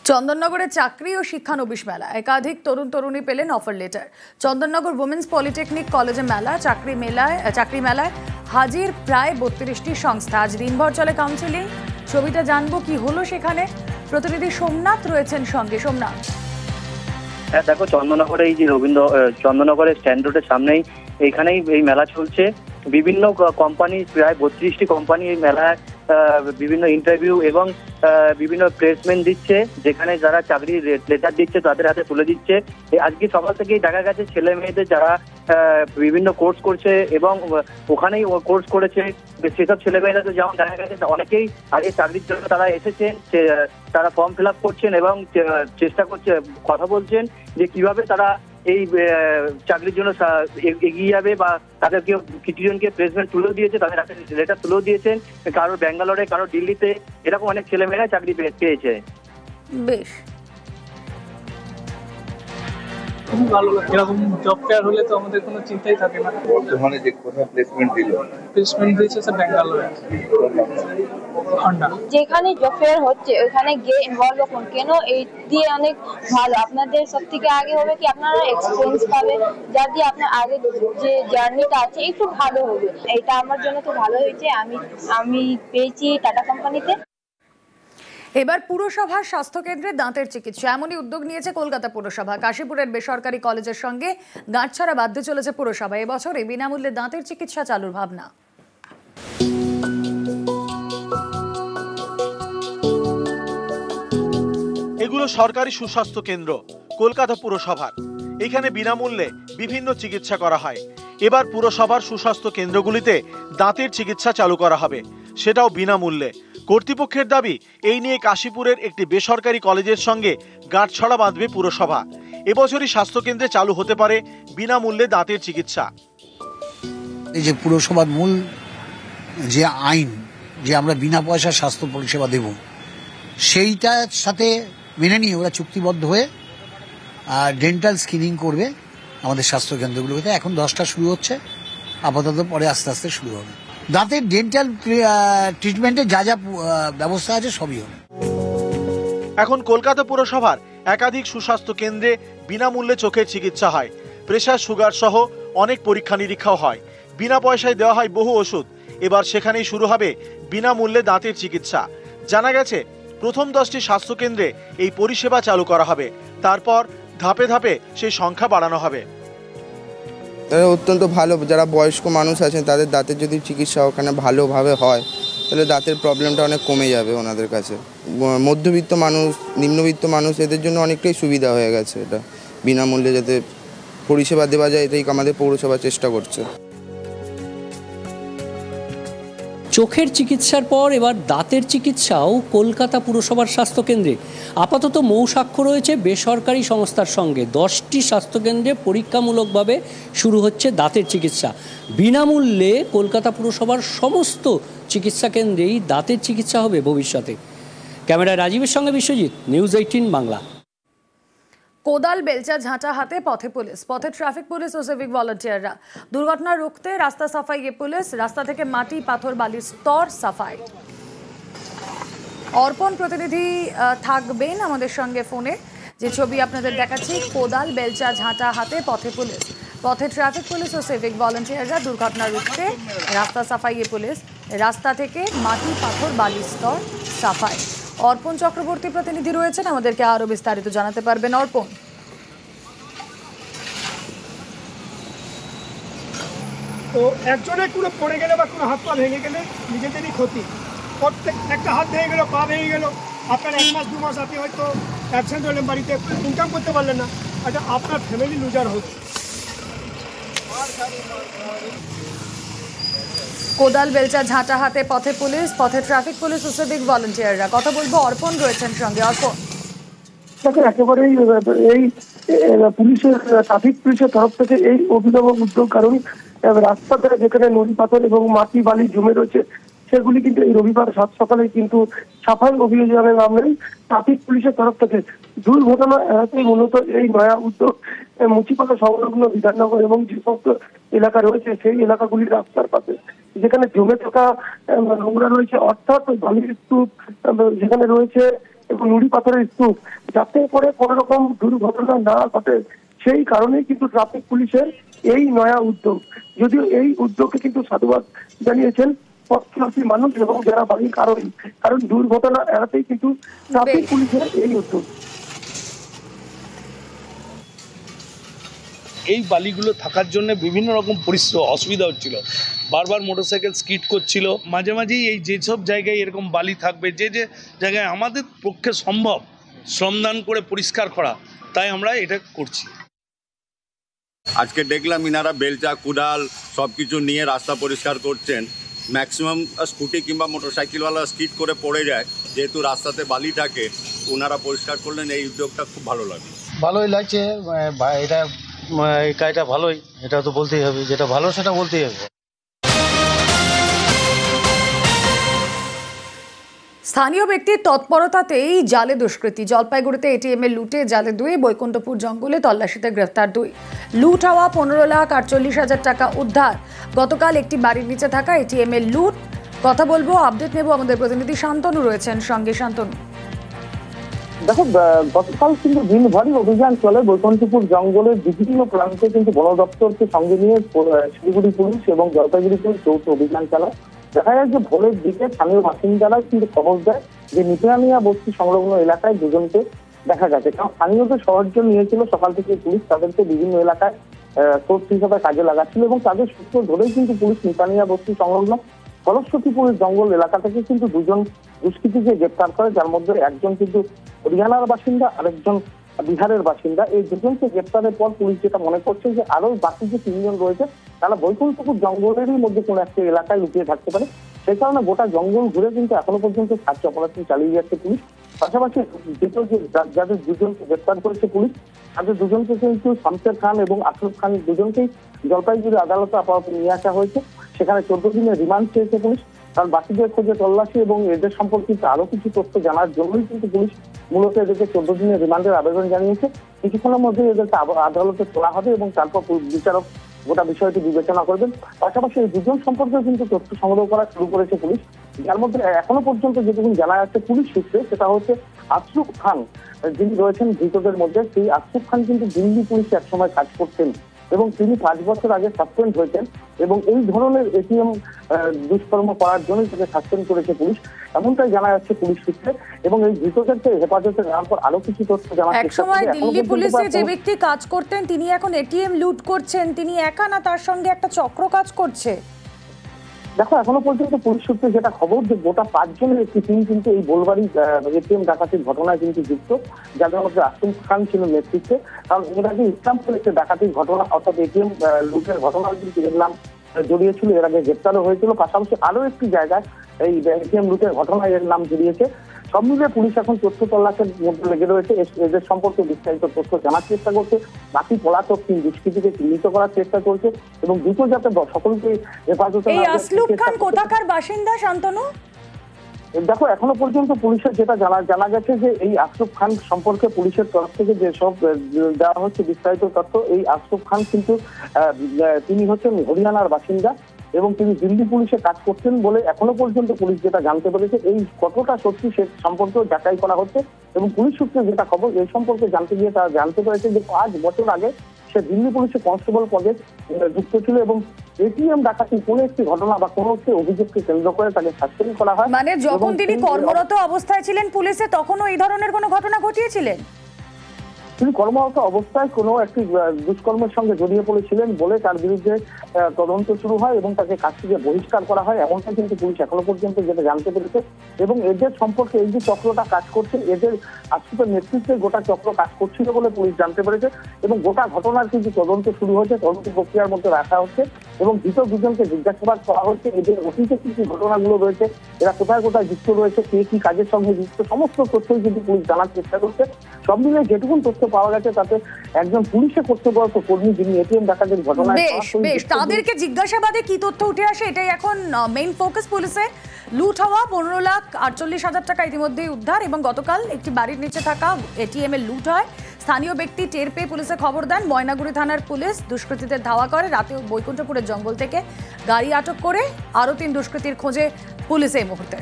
চন্দননগরে চাকরি ও শিক্ষানবিশ মেলা, একাধিক তরুণ তরুণী পেলেন offer letter. Chandannagar women's polytechnic কলেজে মেলা, চাকরি মেলায় হাজির প্রায় 32টি সংস্থা। আজ দিনভর চলে কাউন্সিলিং। ছবিটা জানবো কি হলো সেখানে। প্রতিনিধি সোমনাথ রয়েছেন সঙ্গে। সোমনাথ, হ্যাঁ দেখো, চন্দননগরে এই যে চন্দননগরের স্ট্যান্ড রোডের সামনেই এইখানেই এই মেলা চলছে। বিভিন্ন কোম্পানি, প্রায় 32টি কোম্পানি এই মেলায় বিভিন্ন ইন্টারভিউ এবং বিভিন্ন প্লেসমেন্ট দিচ্ছে, যেখানে যারা চাকরির লেটার দিচ্ছে তাদের হাতে তুলে দিচ্ছে। আজকে সকাল থেকেই দেখা গেছে ছেলে মেয়েদের যারা বিভিন্ন কোর্স করছে এবং ওখানেই কোর্স করেছে সেসব ছেলেমেয়েরা, তো যেমন দেখা গেছে অনেকেই আগে চাকরির জন্য তারা এসেছেন, তারা ফর্ম ফিল আপ করছেন এবং চেষ্টা করছে, কথা বলছেন যে কিভাবে তারা এই চাকরির জন্য এগিয়ে যাবে, বা তাদেরকে কিছুজনকে প্লেসমেন্ট তুলেও দিয়েছে, তাদের হাতে লেটার তুলেও দিয়েছেন। কারো ব্যাঙ্গালোরে, কারো দিল্লিতে, এরকম অনেক ছেলেমেয়েরা চাকরি পেয়েছে। বেশ খুব ভালো লাগে। এরকম জব ফেয়ার হলে তো আমাদের কোনো চিন্তাই থাকে না। বর্তমানে যে কোথায় প্লেসমেন্ট দিয়েছে স্যার ব্যাঙ্গালোরে, হন্ডা। যেখানে জব ফেয়ার হচ্ছে ওখানে গিয়ে ইনভলভ হন, কেন এই দিয়ে অনেক ভালো। আপনাদের সব থেকে আগে হবে কি আপনারা এক্সপিরিয়েন্স পাবে, যার দিয়ে আপনার আগে যে জার্নিটা আছে একটু ভালো হবে। এটা আমার জন্য তো ভালো হয়েছে, আমি পেয়েছি টাটা কোম্পানিতে। এবার পুরসভার স্বাস্থ্যকেন্দ্রে দাঁতের চিকিৎসা, এমনই উদ্যোগ নিয়েছে কলকাতা পুরসভা। কাশীপুরের বেসরকারি কলেজের সঙ্গে গাঁটছড়া বাঁধতে চলেছে পুরসভা। এবছরে বিনামূল্যে দাঁতের চিকিৎসা চালুর ভাবনা। এগুলো সরকারি সুস্বাস্থ্য কেন্দ্র কলকাতা পুরসভার। এখানে বিনামূল্যে বিভিন্ন চিকিৎসা করা হয়। এবার পুরসভার সুস্বাস্থ্য কেন্দ্রগুলিতে দাঁতের চিকিৎসা চালু করা হবে, সেটাও বিনামূল্যে। কর্তৃপক্ষের দাবি, এই নিয়ে কাশীপুরের একটি বেসরকারি কলেজের সঙ্গে গাঁটছড়া বাঁধবে পুরসভা। এবছরই স্বাস্থ্যকেন্দ্রে চালু হতে পারে বিনামূল্যে দাঁতের চিকিৎসা। এই যে পুরসভার মূল যে আইন, যে আমরা বিনা পয়সা স্বাস্থ্য পরিষেবা দেব, সেইটার সাথে মেনে নিয়ে ওরা চুক্তিবদ্ধ হয়ে ডেন্টাল স্ক্রিনিং করবে আমাদের স্বাস্থ্যকেন্দ্রগুলোতে। এখন 10টা শুরু হচ্ছে, আপাতত পরে আস্তে আস্তে শুরু হবে। দাঁতের ডেন্টাল ট্রিটমেন্টে যা যা ব্যবস্থা আছে সবই হবে। এখন কলকাতা পুরসভার একাধিক সুস্বাস্থ্য কেন্দ্রে বিনামূল্যে চোখের চিকিৎসা হয়। প্রেসার, সুগার সহ অনেক পরীক্ষা নিরীক্ষাও হয়। বিনা পয়সায় দেওয়া হয় বহু ওষুধ। এবার সেখানেই শুরু হবে বিনামূল্যে দাঁতের চিকিৎসা। জানা গেছে প্রথম 10টি স্বাস্থ্যকেন্দ্রে এই পরিষেবা চালু করা হবে, তারপর ধাপে ধাপে সেই সংখ্যা বাড়ানো হবে। অত্যন্ত ভালো, যারা বয়স্ক মানুষ আছেন তাদের দাঁতের যদি চিকিৎসা ওখানে ভালোভাবে হয় তাহলে দাঁতের প্রবলেমটা অনেক কমে যাবে ওনাদের কাছে। মধ্যবিত্ত মানুষ, নিম্নবিত্ত মানুষ, এদের জন্য অনেকটাই সুবিধা হয়ে গেছে। এটা বিনামূল্যে যাতে পরিষেবা দেওয়া যায়, এটাই আমাদের পৌরসভা চেষ্টা করছে। চোখের চিকিৎসার পর এবার দাঁতের চিকিৎসাও কলকাতা পুরসভার স্বাস্থ্যকেন্দ্রে। আপাতত মৌসাক্ষ্য রয়েছে বেসরকারি সংস্থার সঙ্গে। 10টি স্বাস্থ্যকেন্দ্রে পরীক্ষামূলকভাবে শুরু হচ্ছে দাঁতের চিকিৎসা। বিনামূল্যে কলকাতা পুরসভার সমস্ত চিকিৎসা কেন্দ্রেই দাঁতের চিকিৎসা হবে ভবিষ্যতে। ক্যামেরায় রাজীবের সঙ্গে বিশ্বজিৎ, নিউজ 18 বাংলা। কোদাল, বেলচা, ঝাঁটা হাতে পথে পুলিশ, পথে ট্রাফিক পুলিশ ও সিভিক ভলান্টিয়াররা। দুর্ঘটনা রুখতে রাস্তা সাফাইয়ে পুলিশ, রাস্তা থেকে মাটি, পাথর, বালির স্তর সাফাই। অর্পণ প্রতিনিধি থাকবেন আমাদের সঙ্গে ফোনে। যে ছবি আপনাদের দেখাচ্ছি, কোদাল, বেলচা, ঝাঁটা হাতে পথে পুলিশ, পথে ট্রাফিক পুলিশ ও সিভিক ভলান্টিয়াররা। দুর্ঘটনা রুখতে রাস্তা সাফাইয়ে পুলিশ, রাস্তা থেকে মাটি, পাথর, বালির স্তর সাফাই। অর্পণ চক্রবর্তী প্রতিনিধি রয়েছেন, আমাদেরকে আরো বিস্তারিত জানাতে পারবেন। অর্পণ, তো একজনের কোনো পড়ে গেলে বা কোনো হাত পা ভেঙে গেলে নিজেদেরই ক্ষতি। প্রত্যেক একটা হাত ভেঙে গেল, পা ভেঙে গেল, আপনার 1 মাস 2 মাস আপনি হয়তো অ্যাবসেন্ট হলেন, বাড়িতে ইনকাম করতে পারলেন না, আচ্ছা আপনার ফ্যামিলি লুজার হচ্ছে। কোদাল, বেলচা, ঝাঁটা হাতে পথে পুলিশ, পথে ট্রাফিক পুলিশ ও সিভিক ভলান্টিয়াররা। কথা বলবো, অর্পণ রয়েছেন সঙ্গে। অর্পণ, একেবারেই এই পুলিশের, ট্রাফিক পুলিশের তরফ থেকে এই অভিনব উদ্যোগ, কারণ রাস্তাতে যেখানে নদী, পাথর এবং মাটি, বালি জমে রয়েছে সেগুলি কিন্তু এই রবিবার সাত সকালে কিন্তু সাফাই অভিযানের নামে ট্রাফিক পুলিশের তরফ থেকে দুর্ঘটনা এড়াতেই মূলত এই নয়া উদ্যোগ। মুচিপাড়া সংলগ্ন বিধাননগর এবং যে সমস্ত এলাকা রয়েছে সেই এলাকাগুলির রাস্তার পাশে যেখানে জমে থাকা নোংরা রয়েছে, অর্থাৎ বালির স্তূপ যেখানে রয়েছে এবং নুড়ি পাথরের স্তূপ, যাতে করে কোনো রকম দুর্ঘটনা না ঘটে। সেই কারণেই কিন্তু ট্রাফিক পুলিশের এই নয়া উদ্যোগ। যদিও এই উদ্যোগকে কিন্তু সাধুবাদ জানিয়েছেন পথচলতি মানুষ এবং যারা বাড়ির কারণ দুর্ঘটনা এড়াতেই কিন্তু ট্রাফিক পুলিশের এই উদ্যোগ। এই বালিগুলো থাকার জন্য বিভিন্ন রকম অসুবিধা হচ্ছিল, বারবার মোটরসাইকেল স্কিড করছিল। মাঝে মাঝেই এই যেসব জায়গায় এরকম বালি থাকবে, যে যে জায়গায় আমাদের পক্ষে সম্ভব শ্রমদান করে পরিষ্কার করা, তাই আমরা এটা করছি। আজকে দেখলাম ইনারা বেলচা কুদাল সব কিছু নিয়ে রাস্তা পরিষ্কার করছেন। ম্যাক্সিমাম স্কুটি কিংবা মোটরসাইকেলওয়ালা স্কিড করে পড়ে যায়, যেহেতু রাস্তাতে বালি থাকে। ওনারা পরিষ্কার করলেন, এই উদ্যোগটা খুব ভালো লাগে। ভালোই লাগছে এটা, এই কাজটা ভালোই, এটা তো বলতেই হবে, যেটা ভালো সেটা বলতেই হবে। স্থানীয় ব্যক্তির তৎপরতাতেই জালে দুষ্কৃতী। জলপাইগুড়িতে এটিএম এর লুটে জালে 2, বৈকুণ্ঠপুর জঙ্গলে তল্লাশিতে গ্রেফতার 2। লুট হওয়া 15,48,000 টাকা উদ্ধার। গতকাল একটি বাড়ির নিচে থাকা এটিএম এর লুট। কথা বলবো, আপডেট নেব, আমাদের প্রতিনিধি শান্তনু রয়েছেন সঙ্গে। শান্তনু, দেখো, গতকাল কিন্তু দিনভরই অভিযান চলে বৈকুণ্ঠপুর জঙ্গলের বিভিন্ন প্রান্তে, কিন্তু বন দপ্তরকে সঙ্গে নিয়ে শিলিগুড়ি পুলিশ এবং জলপাইগুড়ি পুলিশ যৌথ অভিযান চালায়। দেখা যায় যে ভোরের দিকে স্থানীয় বাসিন্দারা কিন্তু খবর দেয় যে নিপিয়ানিয়া বস্তি সংলগ্ন এলাকায় দুজনকে দেখা গেছে। কারণ স্থানীয়দের সাহায্য নিয়েছিল সকাল থেকে পুলিশ, তাদেরকে বিভিন্ন এলাকায় সোর্স হিসাবে কাজে লাগাচ্ছিল এবং তাদের সূত্র ধরেই কিন্তু পুলিশ নিপিয়ানিয়া বস্তি সংলগ্ন সরস্বতীপুর জঙ্গল এলাকা থেকে কিন্তু 2জন দুষ্কৃতীকে গ্রেপ্তার করে, যার মধ্যে একজন কিন্তু হরিয়ানার বাসিন্দা, আরেকজন বিহারের বাসিন্দা। এই 2জনকে গ্রেপ্তারের পর পুলিশ যেটা মনে করছে যে আরো বাকি যে 3জন রয়েছে তারা বৈকুণ্ঠপুর জঙ্গলেরই মধ্যে কোনো একটা এলাকায় লুকিয়ে থাকতে পারে। সেই কারণে গোটা জঙ্গল ঘুরে কিন্তু এখনো পর্যন্ত সার্চ অপারেশন চালিয়ে যাচ্ছে পুলিশ। পাশাপাশি যাদের 2জনকে গ্রেপ্তার করেছে পুলিশ, তাদের 2জনকে কিন্তু শামসের খান এবং আশরফ খান 2জনকেই জলপাইগুড়ি আদালতে আপাতত নিয়ে আসা হয়েছে। সেখানে 14 দিনের রিমান্ড চেয়েছে পুলিশ, কারণ বাকিদের খোঁজে তল্লাশি এবং এদের সম্পর্কিত আরো কিছু তথ্য জানার জন্যই কিন্তু পুলিশ মূলত এদেরকে 14 দিনের রিমান্ডের আবেদন জানিয়েছে। কিছুক্ষণের মধ্যে এদেরকে আদালতে তোলা হবে এবং তারপর বিচারক গোটা বিষয়টি বিবেচনা করবেন। পাশাপাশি এই 2জন সম্পর্কে কিন্তু তথ্য সংগ্রহ করা শুরু করেছে পুলিশ, যার মধ্যে এখনো পর্যন্ত যেটুকু জানা যাচ্ছে পুলিশ সূত্রে, সেটা হচ্ছে আশরফ খান যিনি রয়েছেন ধৃতদের মধ্যে। সেই আশরফ খান কিন্তু দিল্লি পুলিশে একসময় কাজ করতেন এবং তিনি 5 বছর আগে সাসপেন্ড হয়েছেন এবং এই ধরনের এটিএম দুষ্কর্ম করার জন্যই তাকে সাসপেন্ড করেছে পুলিশ, এমনটাই জানা যাচ্ছে পুলিশ সূত্রে। এবং এই ধৃতদেরকে হেফাজতে নেওয়ার পর আরো কিছু তথ্য জানা যাচ্ছে। একসময় দিল্লি পুলিশে যে ব্যক্তি কাজ করতেন তিনি এখন এটিএম লুট করছেন, তিনি একা না তার সঙ্গে একটা চক্র কাজ করছে? দেখো, এখনো পর্যন্ত পুলিশ সূত্রে যেটা খবর যে গোটা 5 জনের একটি টিম কিন্তু এই বোলবাড়ি এটিএম ডাকাতির ঘটনায় কিন্তু যুক্ত, যাদের মধ্যে আশরফ খান ছিল নেতৃত্বে। কারণ এর আগে ইসলামপুর একটি ডাকাতির ঘটনা অর্থাৎ এটিএম লুটের ঘটনা কিন্তু এর নাম জড়িয়েছিল, এর আগে গ্রেপ্তারও হয়েছিল। পাশাপাশি আরো একটি জায়গায় এই এটিএম লুটের ঘটনায় এর নাম জড়িয়েছে। সব মিলিয়ে পুলিশ এখন তথ্য তল্লাশের মধ্যে লেগে রয়েছে, এদের সম্পর্কে বিস্তারিত তথ্য জানার চেষ্টা করছে, বাকি পলাতক দুষ্কৃতীকে চিহ্নিত করার চেষ্টা করছে এবং দ্রুত যাতে সকলকে হেফাজতে। এই আশরফ খান কোথাকার বাসিন্দা শান্তনু? দেখো, এখনো পর্যন্ত পুলিশের যেটা জানা গেছে যে এই আশরফ খান সম্পর্কে পুলিশের তরফ থেকে যে সব দেওয়া হচ্ছে বিস্তারিত তথ্য, এই আশরফ খান কিন্তু তিনি হচ্ছেন হরিয়ানার বাসিন্দা এবং তিনি দিল্লি পুলিশে কাজ করতেন বলে এখনো পর্যন্ত পুলিশ যেটা জানতে পেরেছে। এই কতটা সত্যি সে সম্পর্কেও যাচাই করা হচ্ছে এবং পুলিশ সূত্রে যেটা খবর এই সম্পর্কে জানতে গিয়ে তারা জানতে পেরেছে যে 5 বছর আগে সে দিল্লি পুলিশে কনস্টেবল পদে যুক্ত ছিল এবং এটিএম ডাকাতির কোনো একটি ঘটনা বা কোনো একটি অভিযোগকে কেন্দ্র করে তাকে সাসপেন্ড করা হয়। মানে যখন তিনি কর্মরত অবস্থায় ছিলেন পুলিশে তখনও এই ধরনের কোনো ঘটনা ঘটিয়েছিলেন? তিনি কর্মরত অবস্থায় কোনো একটি দুষ্কর্মের সঙ্গে জড়িয়ে পড়েছিলেন বলে তার বিরুদ্ধে তদন্ত শুরু হয় এবং তাকে কাজ থেকে বহিষ্কার করা হয়, এমনটা কিন্তু পুলিশ এখনো পর্যন্ত যেটা জানতে পেরেছে। এবং এদের সম্পর্কে এই যে চক্রটা কাজ করছে, এদের আশরফের নেতৃত্বে গোটা চক্র কাজ করছিল বলে পুলিশ জানতে পেরেছে এবং গোটা ঘটনার কিন্তু তদন্ত শুরু হয়েছে, তদন্ত প্রক্রিয়ার মধ্যে রাখা হচ্ছে এবং ধৃত 2জনকে জিজ্ঞাসাবাদ করা হচ্ছে। এদের অতীতে কি কি ঘটনাগুলো রয়েছে, এরা কোথায় কোথায় যুক্ত রয়েছে, কে কি কাজের সঙ্গে যুক্ত, সমস্ত তথ্যই কিন্তু পুলিশ জানার চেষ্টা করছে। সব মিলিয়ে যেটুকুন তথ্য পাওয়া গেছে তাতে একজন পুলিশে কর্তব্যরত কর্মী যিনি এটিএম ডাকাতির ঘটনায় বেশ তাদেরকে জিজ্ঞাসাবাদে কি তথ্য উঠে আসে এটাই এখন মেইন ফোকাস পুলিশের। লুট হওয়া 15,48,000 টাকা ইতিমধ্যেই উদ্ধার এবং গতকাল একটি বাড়ির নিচে থাকা এটিএম এর লুট হয়। স্থানীয় ব্যক্তি টের পেয়ে পুলিশে খবর দেন, ময়নাগুড়ি থানার পুলিশ দুষ্কৃতীদের ধাওয়া করে, রাতে বৈকুণ্ঠপুরের জঙ্গল থেকে গাড়ি আটক করে আরও 3 দুষ্কৃতীর খোঁজে পুলিশ এই মুহূর্তে।